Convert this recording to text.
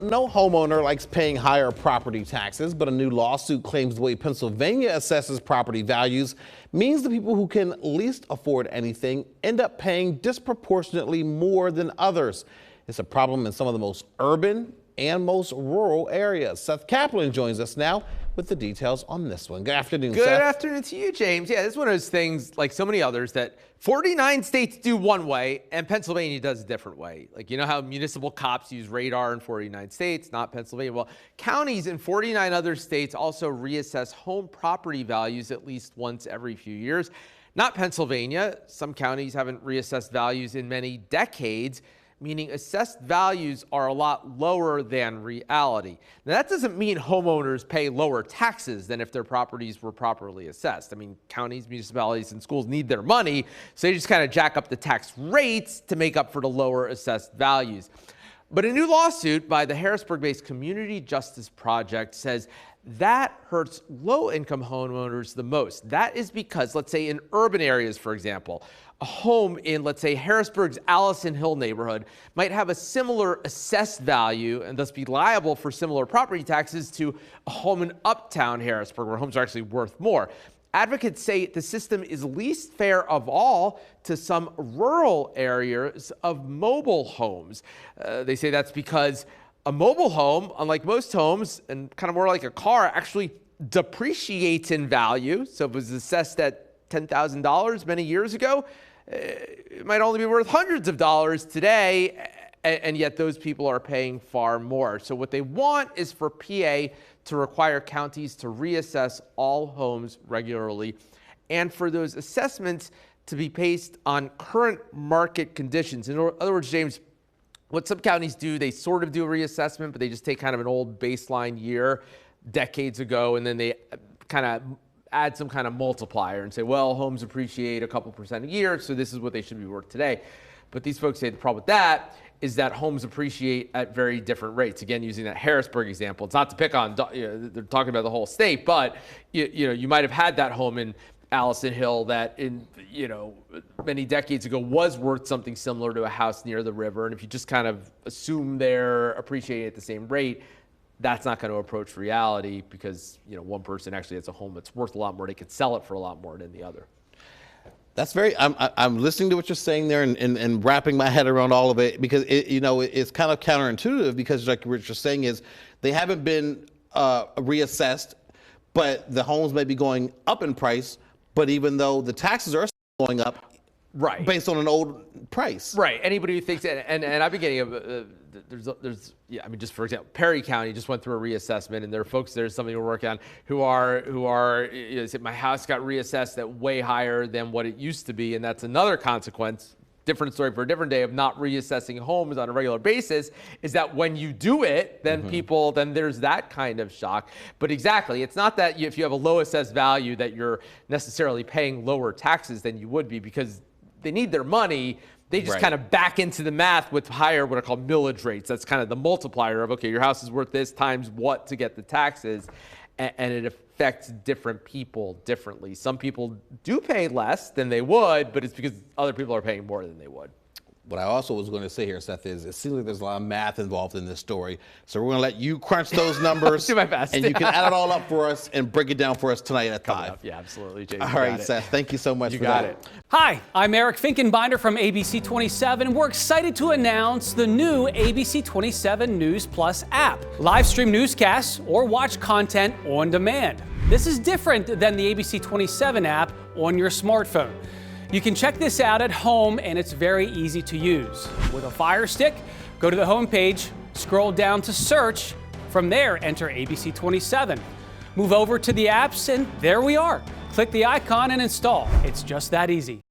No homeowner likes paying higher property taxes, but a new lawsuit claims the way Pennsylvania assesses property values means the people who can least afford anything end up paying disproportionately more than others. It's a problem in some of the most urban and most rural areas. Seth Kaplan joins us now with the details on this one. Good afternoon, Seth. Good afternoon to you, James. Yeah, this is one of those things, like so many others, that 49 states do one way and Pennsylvania does a different way. Like, you know how municipal cops use radar in 49 states, not Pennsylvania? Well, counties in 49 other states also reassess home property values at least once every few years. Not Pennsylvania. Some counties haven't reassessed values in many decades, meaning assessed values are a lot lower than reality. Now, that doesn't mean homeowners pay lower taxes than if their properties were properly assessed. I mean, counties, municipalities, and schools need their money, so they just kind of jack up the tax rates to make up for the lower assessed values. But a new lawsuit by the Harrisburg-based Community Justice Project says that hurts low-income homeowners the most. That is because, let's say in urban areas, for example, a home in, let's say, Harrisburg's Allison Hill neighborhood might have a similar assessed value and thus be liable for similar property taxes to a home in uptown Harrisburg, where homes are actually worth more. Advocates say the system is least fair of all to some rural areas of mobile homes. They say that's because a mobile home, unlike most homes and kind of more like a car, actually depreciates in value. So if it was assessed at $10,000 many years ago, it might only be worth hundreds of dollars today, and yet those people are paying far more. So what they want is for PA to require counties to reassess all homes regularly, and for those assessments to be based on current market conditions. In other words, James, what some counties do, they sort of do a reassessment, but they just take kind of an old baseline year decades ago, and then they kind of add some kind of multiplier and say, well, homes appreciate a couple percent a year, so this is what they should be worth today. But these folks say the problem with that is that homes appreciate at very different rates. Again, using that Harrisburg example, it's not to pick on, they're talking about the whole state, but you might have had that home in Allison Hill that in many decades ago was worth something similar to a house near the river. And if you just kind of assume they're appreciating at the same rate, that's not going to approach reality because one person actually has a home that's worth a lot more. They could sell it for a lot more than the other. That's very. I'm listening to what you're saying there and wrapping my head around all of it because it's kind of counterintuitive because like what you're saying is they haven't been reassessed, but the homes may be going up in price. But even though the taxes are going up, right, based on an old price, right. Anybody who thinks that, and I've been getting just for example, Perry County just went through a reassessment, and there are folks there's something we're working on who are say my house got reassessed at way higher than what it used to be, and that's another consequence. Different story for a different day of not reassessing homes on a regular basis is that when you do it, then then there's that kind of shock. But exactly, it's not that if you have a low assessed value that you're necessarily paying lower taxes than you would be because they need their money. They just kind of back into the math with higher what are called millage rates. That's kind of the multiplier of, okay, your house is worth this times what to get the taxes. And it affects different people differently. Some people do pay less than they would, but it's because other people are paying more than they would. What I also was going to say here, Seth, is it seems like there's a lot of math involved in this story. So we're going to let you crunch those numbers. Do my best. And you can add it all up for us and break it down for us tonight at 5. Yeah, absolutely, James. All right, Seth, thank you so much for that. You got it. Hi, I'm Eric Finkenbinder from ABC 27, and we're excited to announce the new ABC 27 News Plus app. Live stream newscasts or watch content on demand. This is different than the ABC 27 app on your smartphone. You can check this out at home, and it's very easy to use. With a Fire Stick, go to the home page, scroll down to search. From there, enter ABC 27. Move over to the apps, and there we are. Click the icon and install. It's just that easy.